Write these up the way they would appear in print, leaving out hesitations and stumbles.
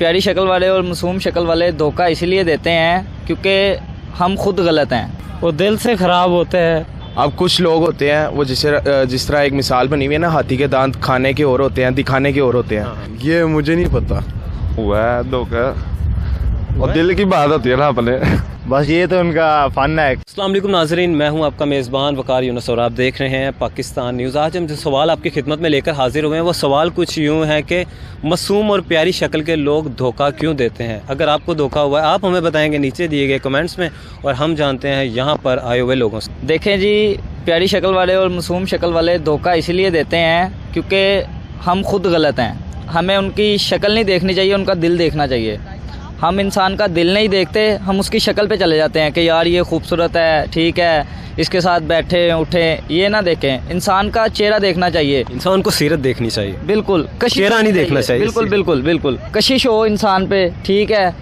प्यारी शक्ल वाले और मासूम शक्ल वाले धोखा इसलिए देते हैं क्योंकि हम खुद गलत हैं, वो दिल से ख़राब होते हैं। अब कुछ लोग होते हैं वो जिस तरह एक मिसाल बनी हुई है ना, हाथी के दांत खाने के और होते हैं, दिखाने के और होते हैं। ये मुझे नहीं पता हुआ है धोखा, और दिल की बात होती है ना अपने। बस ये तो उनका फन है। अस्सलाम वालेकुम नाज़रीन, मैं हूं आपका मेज़बान वकार यूनुस और आप देख रहे हैं पाकिस्तान न्यूज़। आज हम जो सवाल आपकी खिदमत में लेकर हाजिर हुए हैं वो सवाल कुछ यूँ है कि मासूम और प्यारी शक्ल के लोग धोखा क्यों देते हैं। अगर आपको धोखा हुआ है आप हमें बताएंगे नीचे दिए गए कमेंट्स में, और हम जानते हैं यहाँ पर आए हुए लोगों से। देखें जी, प्यारी शक्ल वाले और मासूम शक्ल वाले धोखा इसलिए देते हैं क्योंकि हम खुद गलत हैं। हमें उनकी शक्ल नहीं देखनी चाहिए, उनका दिल देखना चाहिए। हम इंसान का दिल नहीं देखते, हम उसकी शक्ल पे चले जाते हैं कि यार ये खूबसूरत है, ठीक है, इसके साथ बैठे उठे, ये ना देखें। इंसान का चेहरा देखना चाहिए, इंसान को सीरत देखनी चाहिए, बिल्कुल चेहरा नहीं देखना चाहिए। बिल्कुल बिल्कुल बिल्कुल कशिश हो इंसान पे, ठीक है,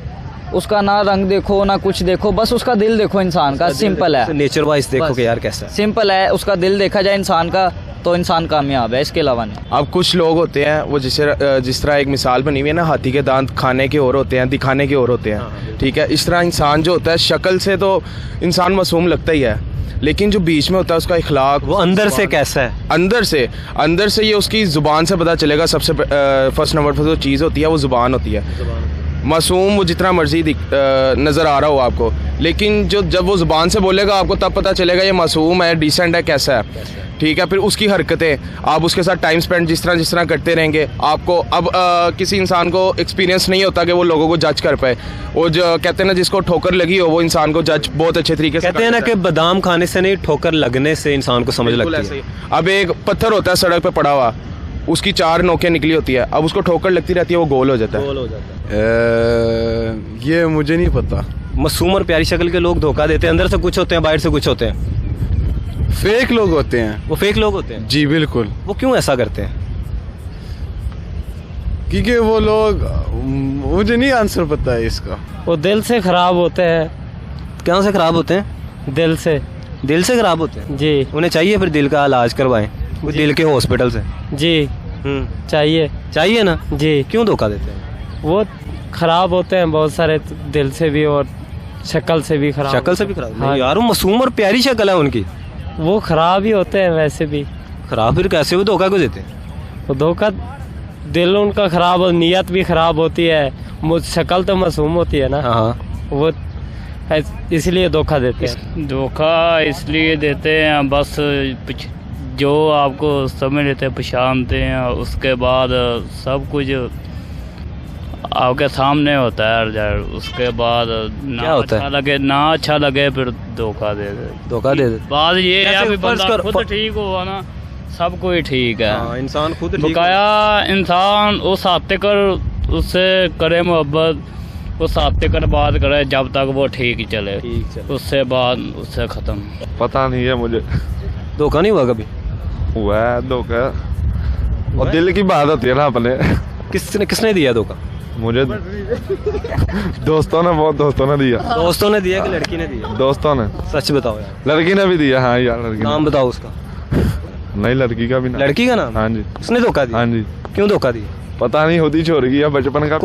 उसका ना रंग देखो ना कुछ देखो, बस उसका दिल देखो इंसान का। सिंपल है, नेचर वाइज देखो कि यार कैसा है। सिंपल है, उसका दिल देखा जाए इंसान का तो इंसान कामयाब है, इसके अलावा नहीं। अब कुछ लोग होते हैं वो जिस तरह एक मिसाल बनी हुई है ना, हाथी के दांत खाने के और होते हैं, दिखाने के और होते हैं। ठीक है, इस तरह इंसान जो होता है शक्ल से तो इंसान मासूम लगता ही है, लेकिन जो बीच में होता है उसका इखलाक, वो अंदर से कैसा है, अंदर से ये उसकी ज़ुबान से पता चलेगा। सबसे फर्स्ट नंबर पर जो चीज़ होती है वो ज़ुबान होती है। मासूम वो जितना मर्जी नज़र आ रहा हो आपको, लेकिन जब वो ज़ुबान से बोलेगा आपको तब पता चलेगा ये मासूम है, डिसेंट है, कैसा है। ठीक है, फिर उसकी हरकतें, आप उसके साथ टाइम स्पेंड जिस तरह करते रहेंगे आपको। अब किसी इंसान को एक्सपीरियंस नहीं होता कि वो लोगों को जज कर पाए। वो जो कहते हैं ना, जिसको ठोकर लगी हो वो इंसान को जज बहुत अच्छे तरीके से कहते हैं ना कि बादाम खाने से नहीं, ठोकर लगने से इंसान को समझ लगती है। अब एक पत्थर होता है सड़क पे पड़ा हुआ, उसकी 4 नोकें निकली होती है, अब उसको ठोकर लगती रहती है, वो गोल हो जाता है। ये मुझे नहीं पता। मासूम और प्यारी शक्ल के लोग धोखा देते हैं, अंदर से कुछ होते हैं, बाहर से कुछ होते हैं। फेक लोग होते हैं। वो फेक लोग होते हैं जी बिल्कुल। वो क्यों ऐसा करते हैं? क्योंकि वो लोग, मुझे नहीं आंसर पता है इसका। वो दिल से ख़राब होते हैं। कहाँ से ख़राब होते हैं? दिल से ख़राब होते हैं जी। उन्हें चाहिए फिर दिल का इलाज करवाएं, वो दिल के हॉस्पिटल से। जी चाहिए ना जी। क्यों धोखा देते हैं? वो ख़राब होते हैं बहुत सारे, दिल से भी और शक्ल से भी ख़राब। शक्ल से भी खराब? हाँ यार वो मासूम और प्यारी शक्ल है उनकी, वो ख़राब ही होते हैं वैसे भी। खराब फिर कैसे? वो धोखा क्यों देते हैं? वो धोखा, दिल उनका ख़राब हो, नीयत भी ख़राब होती है, शक्ल तो मासूम होती है ना। हाँ, वो इसलिए धोखा देते हैं। धोखा इसलिए देते हैं बस जो आपको समझ लेते हैं, पहचानते हैं, उसके बाद सब कुछ आपके सामने होता है। उसके बाद क्या होता है? ना अच्छा लगे फिर धोखा दे दे। बात ये है अभी बंदा खुद ठीक हुआ ना, सब कोई ठीक है। हाँ, इंसान खुद ठीक बकाया इंसान उस हफ्ते कर उससे करे मोहब्बत, उस हफ्ते कर बात करे जब तक वो ठीक चले, उससे बाद उससे ख़त्म। पता नहीं है मुझे। धोखा नहीं हुआ कभी? हुआ है धोखा, और दिल की बात होती है ना अपने। किसने दिया धोखा? मुझे दोस्तों ने दिया। दोस्तों ने दिया कि लड़की ने दिया? दोस्तों ने। सच बताओ यार। लड़की ने भी दिया। हाँ यार, लड़की। नाम बताओ उसका। नहीं, लड़की का भी नाम। लड़की का नाम? हाँ जी। उसने धोखा दिया? हाँ जी। क्यों धोखा दिया? पता नहीं, होती छोड़ गई, बचपन का।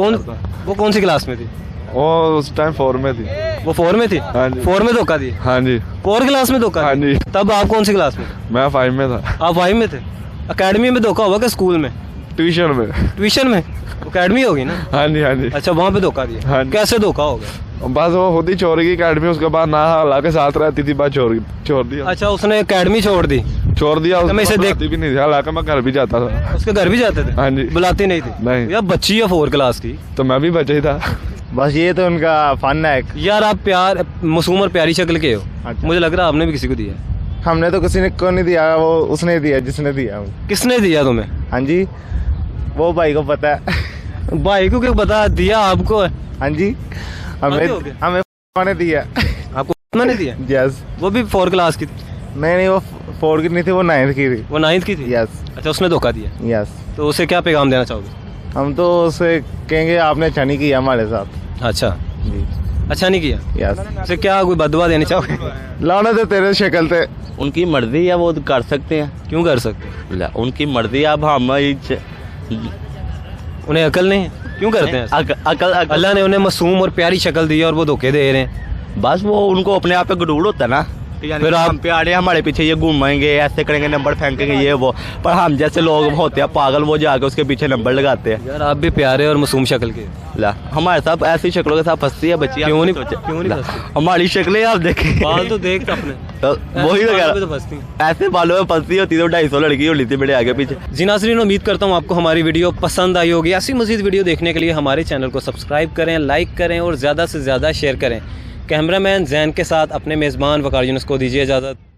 वो कौन सी क्लास में थी? वो उस टाइम 4 में थी। वो 4 में थी? हाँ जी। 4 में धोखा दिया? हाँ जी। 4 क्लास में धोखा? हाँ जी। तब आप कौन सी क्लास में? मैं 5 में था। आप 5 में थे? अकेडमी में धोखा होगा कि स्कूल में? ट्यूशन में। ट्यूशन में? अकेडमी होगी ना? हाँ जी, हाँ जी। अच्छा, वहाँ पे धोखा दिया? हाँ जी। कैसे धोखा हो गया? बस वो होती छोड़ गई अकेडमी, उसके बाद ना हाला के साथ रहती थी, बाद छोड़ दिया। अच्छा, उसने अकेडमी छोड़ दिया? मैं इसे देखती भी नहीं थी, हालांकि मैं घर भी जाता था। उसके घर भी जाते थे? हाँ जी। बुलाती नहीं थी? नहीं यार बच्ची है 4 क्लास की, तो मैं भी बच्चा ही था। बस ये तो उनका फन है। यार आप प्यार मासूम और प्यारी शक्ल के हो। अच्छा। मुझे लग रहा है आपने भी किसी को दिया। हमने तो किसी ने को नहीं दिया, वो उसने दिया जिसने दिया। किसने दिया तुम्हें? हाँ जी, वो भाई को पता है। भाई को क्यों पता? दिया आपको? हाँ जी, हमें दिया। आपको मैंने दिया? यस। वो भी 4 क्लास की थी? नहीं, वो 4 की नहीं थी, वो 9th की थी। वो 9th की थी? यस। अच्छा, उसने धोखा दिया? यस। तो उसे क्या पैगाम देना चाहोगे? हम तो उसे कहेंगे आपने अच्छा नहीं किया हमारे साथ। अच्छा जी। अच्छा नहीं किया? यस। उसे क्या कोई बददुआ देनी चाहोगे? लाने तो तेरे शक्ल थे। उनकी मर्जी है, वो कर सकते हैं। क्यों कर सकते? उनकी मर्जी। अब हम उन्हें अकल नहीं है? क्यों करते हैं? अकल अल्लाह ने उन्हें मासूम और प्यारी शक्ल दी है और वो धोखे दे रहे हैं। बस वो उनको अपने आप पे गरूर होता है ना, फिर हम प्यारे हमारे पीछे ये घूमेंगे, ऐसे करेंगे, नंबर फेंकेंगे, ये वो। पर हम जैसे लोग होते हैं पागल, वो जाके उसके पीछे नंबर लगाते हैं। यार आप भी प्यारे और मासूम शक्ल के। ला हमारे साथ ऐसी शक्लों के साथ फंसती है बच्ची। क्यों नहीं फंसती? हमारी शक्लें आप देखें, बाल तो देख अपने तो वही बालों पे वगैरह तो फंसती हैं। ऐसे बालों में फंसती होती तो 250 लड़की होती थी मेरे आगे पीछे। जी नाज़रीन, उम्मीद करता हूँ आपको हमारी वीडियो पसंद आई होगी। ऐसी मज़ीद वीडियो देखने के लिए हमारे चैनल को सब्सक्राइब करें, लाइक करें और ज़्यादा से ज़्यादा शेयर करें। कैमरामैन जैन के साथ अपने मेज़बान वकार यूनुस को दीजिए इजाज़त।